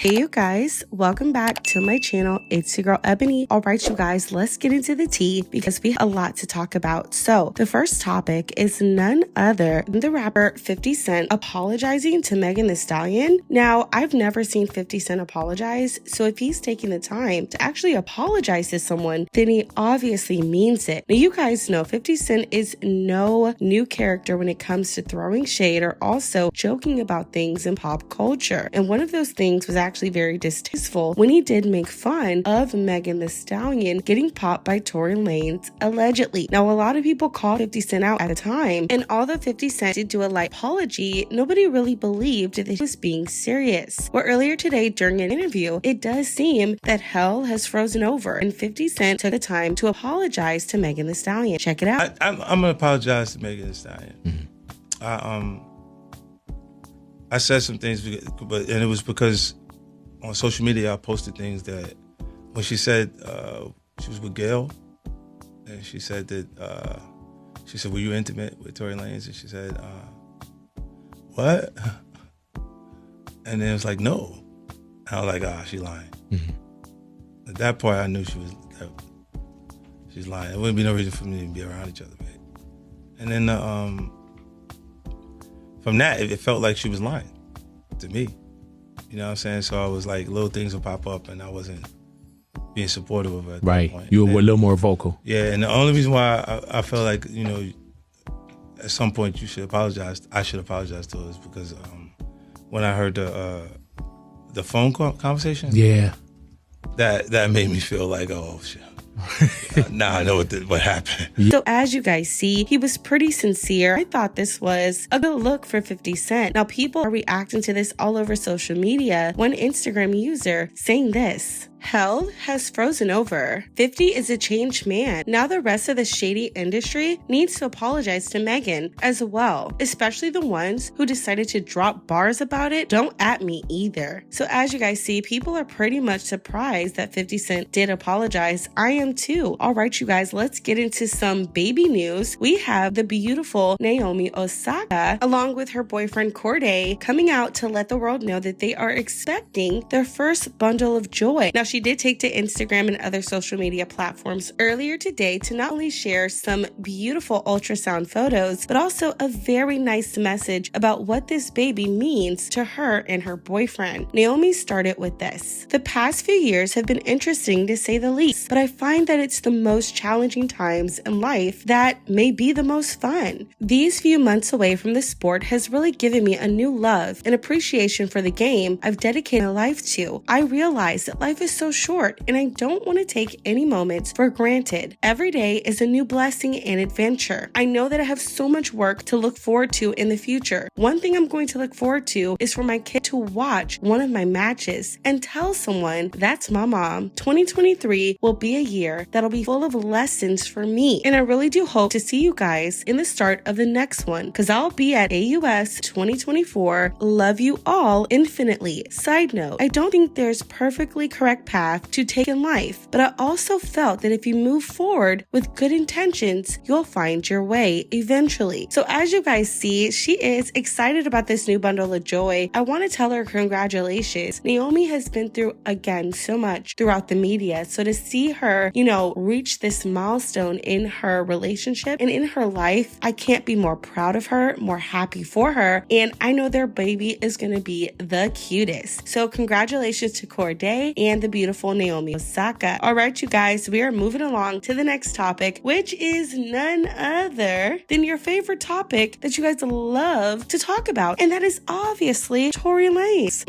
Hey you guys, welcome back to my channel. It's your girl Ebony. All right, you guys, let's get into the tea because we have a lot to talk about. So the first topic is none other than the rapper 50 Cent apologizing to Megan Thee Stallion. Now, I've never seen 50 Cent apologize, so if he's taking the time to actually apologize to someone, then he obviously means it. Now, you guys know 50 Cent is no new character when it comes to throwing shade or also joking about things in pop culture. And one of those things was actually very distasteful when he did make fun of Megan Thee Stallion getting popped by Tory Lanez allegedly. Now, a lot of people called 50 Cent out at the time, and although 50 Cent did do a light apology, nobody really believed that he was being serious. Well, earlier today during an interview, it does seem that hell has frozen over, and 50 Cent took the time to apologize to Megan Thee Stallion. Check it out. I'm gonna apologize to Megan Thee Stallion. I said some things, and it was because on social media I posted things that when she said she was with Gail, and she said that were you intimate with Tory Lanez? And she said, what? And then it was like, no. And I was like, she lying. At that point I knew she's lying. There wouldn't be no reason for me to be around each other, babe. And then from that, it felt like she was lying to me. You know what I'm saying? So I was like, little things would pop up, and I wasn't being supportive of her at that point. You were a little more vocal. Yeah, and the only reason why I felt like, you know, at some point you should apologize, I should apologize to her, is because when I heard the phone conversation, that made me feel like, oh shit. Now I know what happened. So as you guys see, he was pretty sincere. I thought this was a good look for 50 Cent. Now people are reacting to this all over social media. One Instagram user saying this: hell has frozen over. 50 is a changed man. Now the rest of the shady industry needs to apologize to Megan as well, especially the ones who decided to drop bars about it. Don't at me either. So as you guys see, people are pretty much surprised that 50 Cent did apologize. I am too. All right, you guys, let's get into some baby news. We have the beautiful Naomi Osaka along with her boyfriend Corday coming out to let the world know that they are expecting their first bundle of joy. Now, she did take to Instagram and other social media platforms earlier today to not only share some beautiful ultrasound photos, but also a very nice message about what this baby means to her and her boyfriend. Naomi started with this: the past few years have been interesting to say the least, but I find that it's the most challenging times in life that may be the most fun. These few months away from the sport has really given me a new love and appreciation for the game I've dedicated my life to. I realize that life is so short, and I don't want to take any moments for granted. Every day is a new blessing and adventure. I know that I have so much work to look forward to in the future. One thing I'm going to look forward to is for my kid to watch one of my matches and tell someone that's my mom. 2023 will be a year that'll be full of lessons for me, and I really do hope to see you guys in the start of the next one, because I'll be at AUS 2024. Love you all infinitely. Side note, I don't think there's perfectly correct path to take in life, but I also felt that if you move forward with good intentions, you'll find your way eventually. So as you guys see, she is excited about this new bundle of joy. I want to tell her congratulations. Naomi has been through, again, so much throughout the media, so to see her, you know, reach this milestone in her relationship and in her life, I can't be more proud of her, more happy for her, and I know their baby is going to be the cutest. So congratulations to Corday and the beautiful Naomi Osaka. All right, you guys, we are moving along to the next topic, which is none other than your favorite topic that you guys love to talk about, and that is obviously Tory Lanez.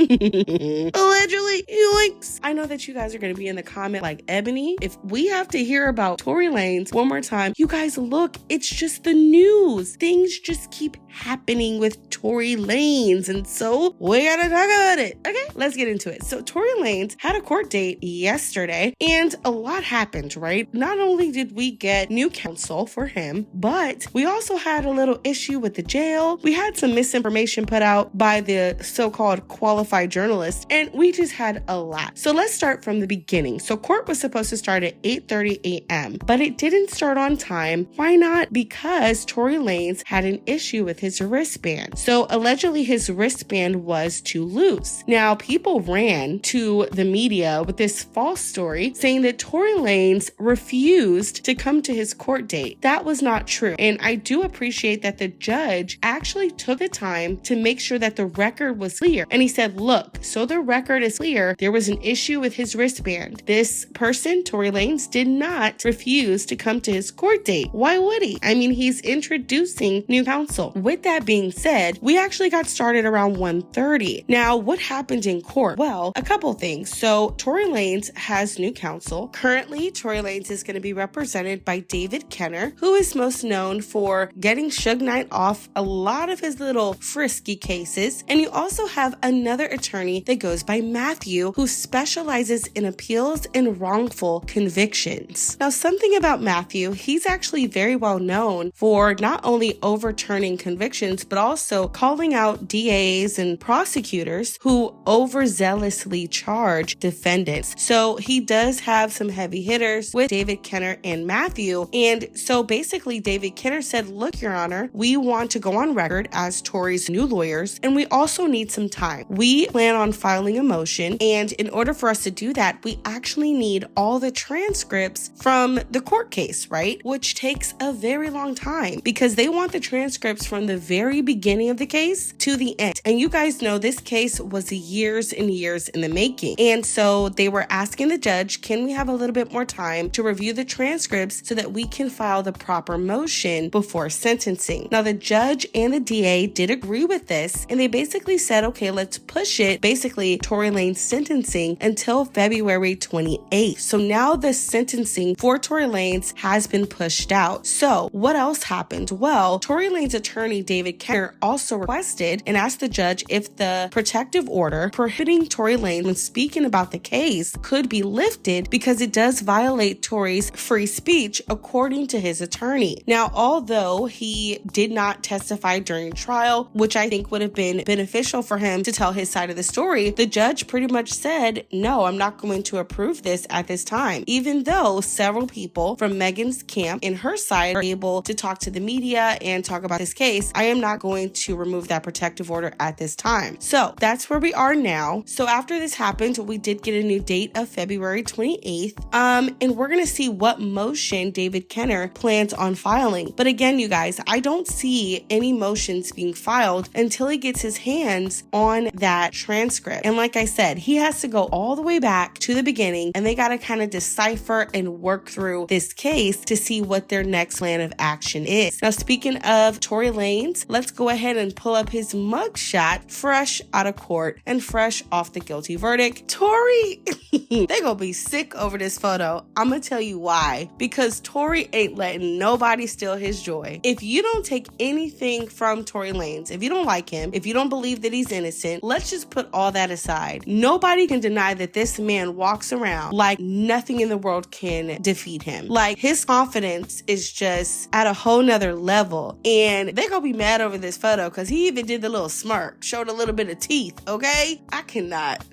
Allegedly, yoinks. I know that you guys are going to be in the comment like, Ebony, if we have to hear about Tory Lanez one more time, you guys look, it's just the news. Things just keep happening with Tory Lanez, and so we gotta talk about it. Okay, let's get into it. So Tory Lanez had a court date date yesterday, and a lot happened, right? Not only did we get new counsel for him, but we also had a little issue with the jail. We had some misinformation put out by the so-called qualified journalists, and we just had a lot. So let's start from the beginning. So court was supposed to start at 8:30 a.m., but it didn't start on time. Why not? Because Tory Lanez had an issue with his wristband. So allegedly his wristband was too loose. Now people ran to the media with this false story saying that Tory Lanez refused to come to his court date. That was not true. And I do appreciate that the judge actually took the time to make sure that the record was clear. And he said, look, so the record is clear. There was an issue with his wristband. This person, Tory Lanez, did not refuse to come to his court date. Why would he? I mean, he's introducing new counsel. With that being said, we actually got started around 1:30. Now, what happened in court? Well, a couple things. So Tory Lanez has new counsel. Currently, Tory Lanez is going to be represented by David Kenner, who is most known for getting Suge Knight off a lot of his little frisky cases. And you also have another attorney that goes by Matthew, who specializes in appeals and wrongful convictions. Now, something about Matthew, he's actually very well known for not only overturning convictions, but also calling out DAs and prosecutors who overzealously charge defendants. So he does have some heavy hitters with David Kenner and Matthew. And so basically David Kenner said, look, Your Honor, we want to go on record as Tory's new lawyers, and we also need some time. We plan on filing a motion, and in order for us to do that, we actually need all the transcripts from the court case, right? Which takes a very long time because they want the transcripts from the very beginning of the case to the end. And you guys know this case was years and years in the making. And so they were asking the judge, can we have a little bit more time to review the transcripts so that we can file the proper motion before sentencing? Now, the judge and the DA did agree with this, and they basically said, okay, let's push it, basically Tory Lanez sentencing until February 28th. So now the sentencing for Tory Lanez has been pushed out. So what else happened? Well, Tory Lanez attorney David Kenner also requested and asked the judge if the protective order prohibiting Tory Lanez when speaking about the case could be lifted because it does violate Tory's free speech, according to his attorney. Now, although he did not testify during trial, which I think would have been beneficial for him to tell his side of the story, the judge pretty much said, no, I'm not going to approve this at this time. Even though several people from Megan's camp and her side are able to talk to the media and talk about this case, I am not going to remove that protective order at this time. So that's where we are now. So after this happened, we did get a new date of February 28th. And we're going to see what motion David Kenner plans on filing. But again, you guys, I don't see any motions being filed until he gets his hands on that transcript. And like I said, he has to go all the way back to the beginning, and they got to kind of decipher and work through this case to see what their next plan of action is. Now, speaking of Tory Lanez, let's go ahead and pull up his mugshot fresh out of court and fresh off the guilty verdict. Tory, they gonna be sick over this photo. I'm gonna tell you why. Because Tory ain't letting nobody steal his joy. If you don't take anything from Tory Lanez, if you don't like him, if you don't believe that he's innocent, let's just put all that aside. Nobody can deny that this man walks around like nothing in the world can defeat him. Like, his confidence is just at a whole nother level. And they're gonna be mad over this photo because he even did the little smirk, showed a little bit of teeth, okay? I cannot.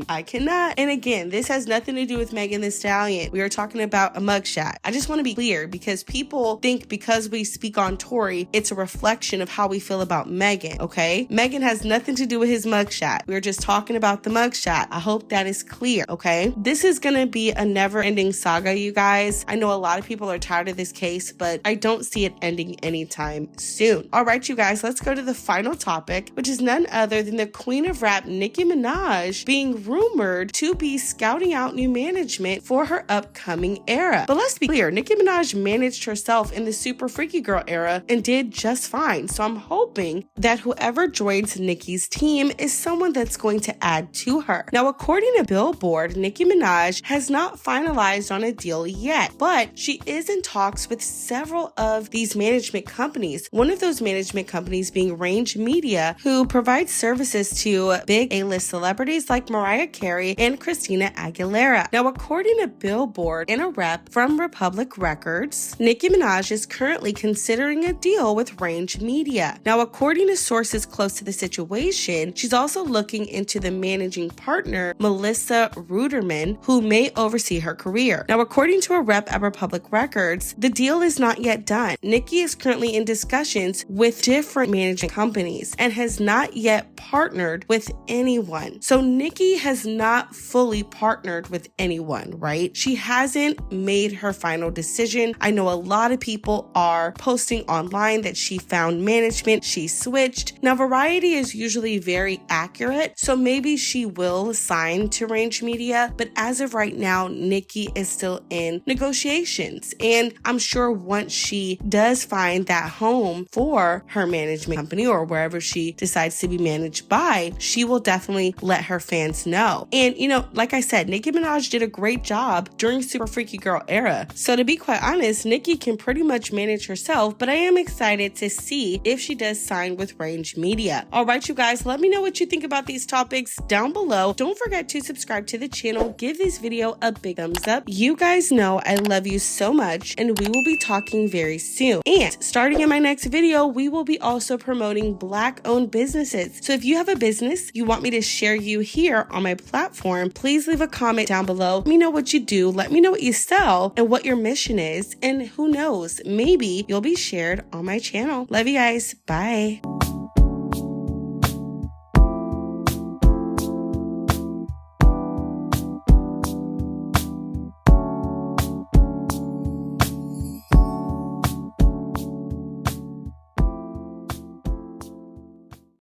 I cannot. And again, this has nothing to do with Megan Thee Stallion. We are talking about a mugshot. I just want to be clear because people think because we speak on Tory, it's a reflection of how we feel about Megan, okay? Megan has nothing to do with his mugshot. We're just talking about the mugshot. I hope that is clear, okay? This is going to be a never-ending saga, you guys. I know a lot of people are tired of this case, but I don't see it ending anytime soon. All right, you guys, let's go to the final topic, which is none other than the queen of rap, Nicki Minaj, being rumored to be scouting out new management for her upcoming era. But let's be clear, Nicki Minaj managed herself in the Super Freaky Girl era and did just fine. So I'm hoping that whoever joins Nicki's team is someone that's going to add to her. Now, according to Billboard, Nicki Minaj has not finalized on a deal yet, but she is in talks with several of these management companies. One of those management companies being Range Media, who provides services to big A-list celebrities celebrities like Mariah Carey and Christina Aguilera. Now, according to Billboard and a rep from Republic Records, Nicki Minaj is currently considering a deal with Range Media. Now, according to sources close to the situation, she's also looking into the managing partner, Melissa Ruderman, who may oversee her career. Now, according to a rep at Republic Records, the deal is not yet done. Nicki is currently in discussions with different managing companies and has not yet partnered with anyone. So Nicki has not fully partnered with anyone, right? She hasn't made her final decision. I know a lot of people are posting online that she found management, she switched. Now, Variety is usually very accurate, so maybe she will sign to Range Media, but as of right now, Nicki is still in negotiations. And I'm sure once she does find that home for her management company or wherever she decides to be managed by, she will definitely let her fans know. And like I said, Nicki Minaj did a great job during Super Freaky Girl era. So to be quite honest, Nicki can pretty much manage herself, but I am excited to see if she does sign with Range Media. All right, you guys, let me know what you think about these topics down below. Don't forget to subscribe to the channel. Give this video a big thumbs up. You guys know I love you so much, and we will be talking very soon. And starting in my next video, we will be also promoting Black-owned businesses. So if you have a business you want me to share you here on my platform, please leave a comment down below. Let me know what you do. Let me know what you sell and what your mission is. And who knows, maybe you'll be shared on my channel. Love you guys. Bye.